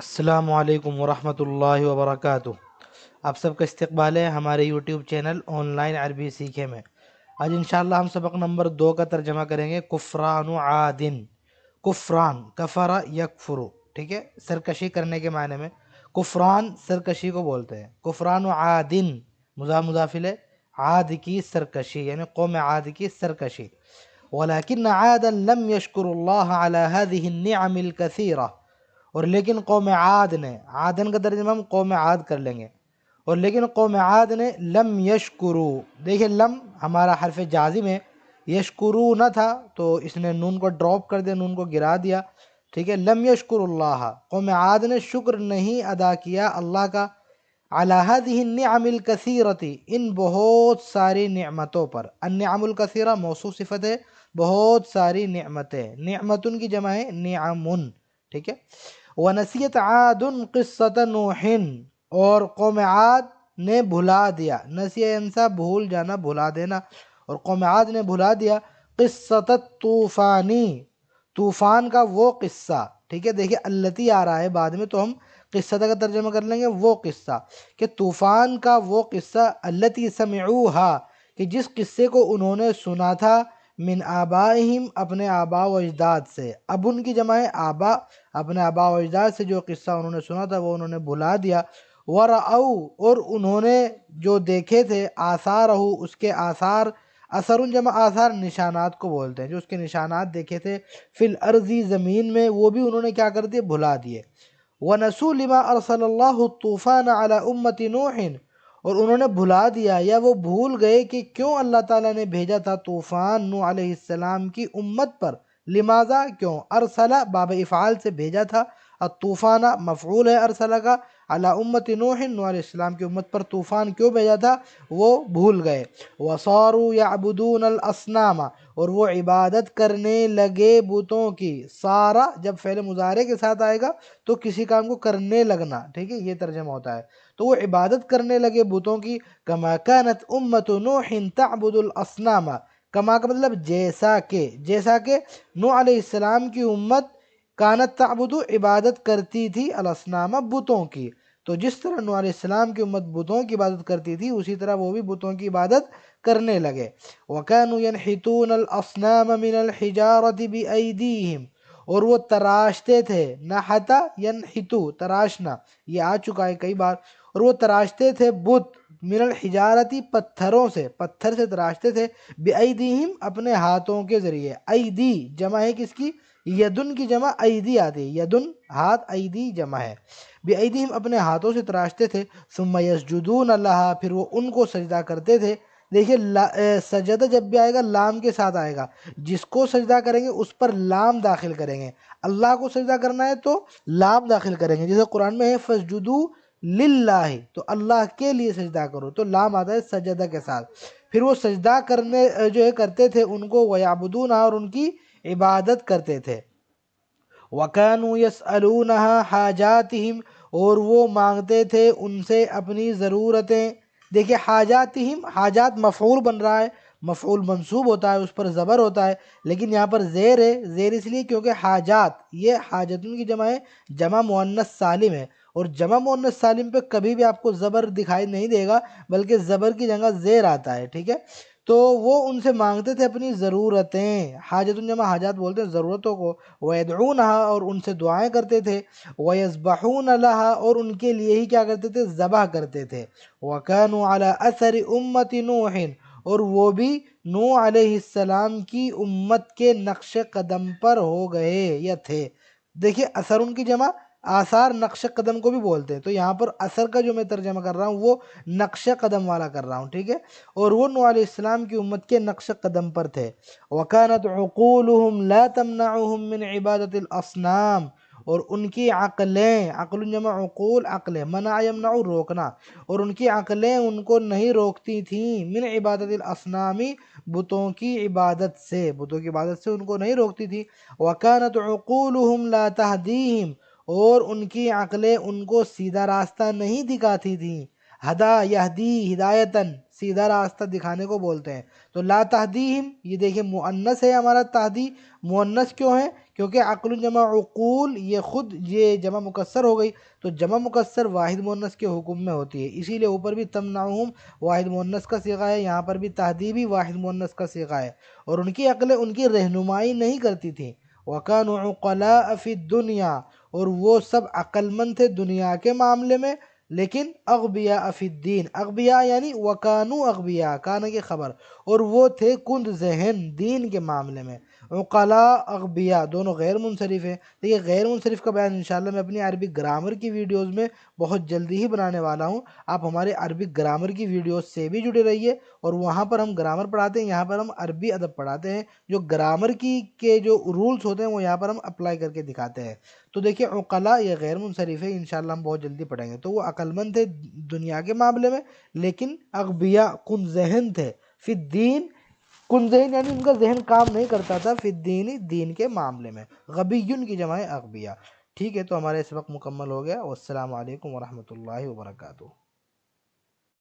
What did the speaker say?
السلام علیکم ورحمۃ اللہ وبرکاتہ۔ آپ سب کا استقبال ہے ہمارے یوٹیوب چینل آن لائن عربی سیکھے میں۔ آج انشاءاللہ ہم سبق نمبر 2 کا ترجمہ کریں گے، کفران عادن۔ کفران، کفر یکفرو، ٹھیک ہے، سرکشی کرنے کے معنی میں کفران سرکشی کو بولتے ہیں۔ کفران عادن مضاف مضاف الیہ، عاد کی سرکشی یعنی قوم عاد کی سرکشی۔ ولیکن عادا لم یشکر اللہ علی هذه النعم الکثیرہ، اور لیکن قوم عاد نے، عادن کا ترجمہ ہم قوم عاد کر لیں گے، اور لیکن قوم عاد نے لم یشکرو، دیکھیں لم ہمارا حرف جازم ہے، یشکرو نہ تھا تو اس نے نون کو ڈراپ کر دیا، نون کو گرا دیا، ٹھیک ہے۔ لم یشکر اللہ، قوم عاد نے شکر نہیں ادا کیا اللہ کا، علی هذه النعم الکثیرۃ، ان بہت ساری نعمتوں پر۔ النعم الکثیرہ موصوف صفت ہے، بہت ساری نعمتیں، نعمتن کی جمع ہے نعمن، ٹھیک ہے۔ وَنَسِيَتْ عَادٌ قِصَّةَ نُوحٍ، اور قوم عاد نے بھلا دیا، نسیہ انسا بھول جانا، بھلا دینا، اور قوم عاد نے بھلا دیا قصۃ الطوفانی، طوفان کا وہ قصہ، ٹھیک ہے۔ دیکھیے التی آ رہا ہے بعد میں تو ہم قصہ کا ترجمہ کر لیں گے وہ قصہ، کہ طوفان کا وہ قصہ، التی سمعوہا، کہ جس قصے کو انہوں نے سنا تھا، من آبائہم اپنے آبا و اجداد سے، اب ان کی جمع ہے آبا، اپنے آبا و اجداد سے جو قصہ انہوں نے سنا تھا وہ انہوں نے بھلا دیا۔ ورعو، اور انہوں نے جو دیکھے تھے، آثارہ، اس کے آثار، اثر جمع آثار نشانات کو بولتے ہیں، جو اس کے نشانات دیکھے تھے، فی الارضی زمین میں، وہ بھی انہوں نے کیا کر دیے، بھلا دیے۔ وَنَسُوا لِمَا أَرْسَلَ اللَّهُ الطُّوفَانَ عَلَى أُمَّةِ نُوحٍ، اور انہوں نے بھلا دیا یا وہ بھول گئے کہ کیوں اللہ تعالیٰ نے بھیجا تھا طوفان نوح علیہ السلام کی امت پر، لماذا کیوں، ارسلہ باب افعال سے بھیجا تھا، الطوفان مفعول ہے ارسلہ کا، علی امت نوح، نوح علیہ السلام کی امت پر طوفان کیوں بھیجا تھا، وہ بھول گئے۔ وصاروا یعبدون الاصنام، اور وہ عبادت کرنے لگے بتوں کی، سارا جب فعل مضارع کے ساتھ آئے گا تو کسی کام کو کرنے لگنا، ٹھیک ہے، یہ ترجمہ ہوتا ہے، تو وہ عبادت کرنے لگے بتوں کی، کما کانت امت نوح تعبد الاصنام، کما کا مطلب جیسا کہ، جیسا کہ نوح علیہ السلام کی امت کانت تعبد عبادت کرتی تھی، الاصنام بتوں کی، تو جس طرح نوح علیہ السلام کی امت بتوں کی عبادت کرتی تھی اسی طرح وہ بھی بتوں کی عبادت کرنے لگے۔ وَكَانُوا يَنْحِتُونَ الْأَصْنَامَ مِنَ الْحِجَارَةِ بِأَيْدِيهِمْ، اور وہ تراشتے تھے، نحتا ینحتو تراشنا، یہ آ چکا ہے کئی بار، اور وہ تراشتے تھے بت، من الحجارتی پتھروں سے، پتھر سے تراشتے تھے، بِأَيْدِيهِمْ اپنے ہاتھوں کے ذریعے، ایدی جمع ہے کس کی، یدن کی جمع ایدی آتی ہے، یدن ہاتھ، ایدی جمع ہے، بِأَيْدِيهِمْ اپنے ہاتھوں سے تراشتے تھے، ثم یسجدون لہا، پھر وہ ان کو سجدہ کرتے تھے۔ دیکھیے سجدہ جب بھی آئے گا لام کے ساتھ آئے گا، جس کو سجدہ کریں گے اس پر لام داخل کریں گے، اللہ کو سجدہ کرنا ہے تو لام داخل کریں گے، جیسے قرآن میں ہے فَاسْجُدُوا لِلَّهِ، تو اللہ کے لیے سجدہ کرو، تو لام آتا ہے سجدہ کے ساتھ۔ پھر وہ سجدہ کرنے جو ہے کرتے تھے ان کو، وَيَعْبُدُونَ، اور ان کی عبادت کرتے تھے۔ وَكَانُوا يَسْأَلُونَهَا حَاجَاتِهِمْ، اور وہ مانگتے تھے ان سے اپنی ضرورتیں۔ دیکھیں حاجاتہم، حاجات مفعول بن رہا ہے، مفعول منصوب ہوتا ہے، اس پر زبر ہوتا ہے، لیکن یہاں پر زیر ہے، زیر اس لیے کیونکہ حاجات یہ حاجتن کی جمع ہے، جمع مؤنث سالم ہے، اور جمع مؤنث سالم پہ کبھی بھی آپ کو زبر دکھائی نہیں دے گا، بلکہ زبر کی جگہ زیر آتا ہے، ٹھیک ہے۔ تو وہ ان سے مانگتے تھے اپنی ضرورتیں، حاجتن جمع حاجات بولتے ہیں ضرورتوں کو، وَيَدْعُونَهَا، اور ان سے دعائیں کرتے تھے، وَيَذْبَحُونَ لَهَا، اور ان کے لیے ہی کیا کرتے تھے، ذبح کرتے تھے۔ وَكَانُوا عَلَى أَثَرِ أُمَّةِ نُوحٍ، اور وہ بھی نوح علیہ السلام کی امت کے نقش قدم پر ہو گئے یا تھے۔ دیکھیے اثر ان کی جمع آثار نقش قدم کو بھی بولتے ہیں، تو یہاں پر اثر کا جو میں ترجمہ کر رہا ہوں وہ نقش قدم والا کر رہا ہوں، ٹھیک ہے، اور وہ نوح علیہ السلام کی امت کے نقش قدم پر تھے۔ وَكَانَتْ عُقُولُهُمْ لَا تَمْنَعُهُمْ مِنْ عِبَادَةِ الْأَصْنَامِ، اور ان کی عقلیں، عقل جمع عقول، عقلیں، منع یمنع روکنا، اور ان کی عقلیں ان کو نہیں روکتی تھیں، من عبادت الاصنام بتوں کی عبادت سے، بتوں کی عبادت سے ان کو نہیں روکتی تھی۔ وَكَانَتْ عُقُولُهُمْ لَا تَهْدِيهِمْ، اور ان کی عقلیں ان کو سیدھا راستہ نہیں دکھاتی تھیں، ہدا یہدی ہدایتاً، سیدھا راستہ دکھانے کو بولتے ہیں۔ تو لا تہدیہم، یہ دیکھیں مؤنث ہے ہمارا تہدی، مؤنث کیوں ہے؟ کیونکہ عقل جمع عقول یہ خود یہ جمع مکسر ہو گئی، تو جمع مکسر واحد مؤنث کے حکم میں ہوتی ہے، اسی لیے اوپر بھی تمنعہم واحد مؤنث کا صیغہ ہے، یہاں پر بھی تہدی بھی واحد مؤنث کا صیغہ ہے، اور ان کی عقلیں ان کی رہنمائی نہیں کرتی تھیں۔ وَكَانُوا عُقَلَاءَ فِي الدُّنْيَا، اور وہ سب عقل مند تھے دنیا کے معاملے میں، لیکن اغبیاء فی الدین، اغبیاء یعنی وَكَانُوا اغبیاء، کان کی خبر، اور وہ تھے کند ذہن دین کے معاملے میں۔ عقلاء اغبیاء دونوں غیر منصرف ہیں، دیکھیے غیر منصرف کا بیان انشاءاللہ میں اپنی عربی گرامر کی ویڈیوز میں بہت جلدی ہی بنانے والا ہوں، آپ ہمارے عربی گرامر کی ویڈیوز سے بھی جڑے رہیے، اور وہاں پر ہم گرامر پڑھاتے ہیں، یہاں پر ہم عربی ادب پڑھاتے ہیں، جو گرامر کے جو رولز ہوتے ہیں وہ یہاں پر ہم اپلائی کر کے دکھاتے ہیں۔ تو دیکھیں عقلاء یہ غیر منصرف ہے، انشاءاللہ ہم بہت جلدی پڑھیں گے، تو وہ عقل مند تھے دنیا کے معاملے میں، لیکن اغبیاء کن ذہن تھے، فی الدین کن ذہن یعنی ان کا ذہن کام نہیں کرتا تھا، فی الدین دین کے معاملے میں، غبیون کی جمع ہے اغبیاء۔ ٹھیک ہے، تو ہمارا اس وقت مکمل ہو گیا، والسلام علیکم ورحمۃ اللہ وبرکاتہ۔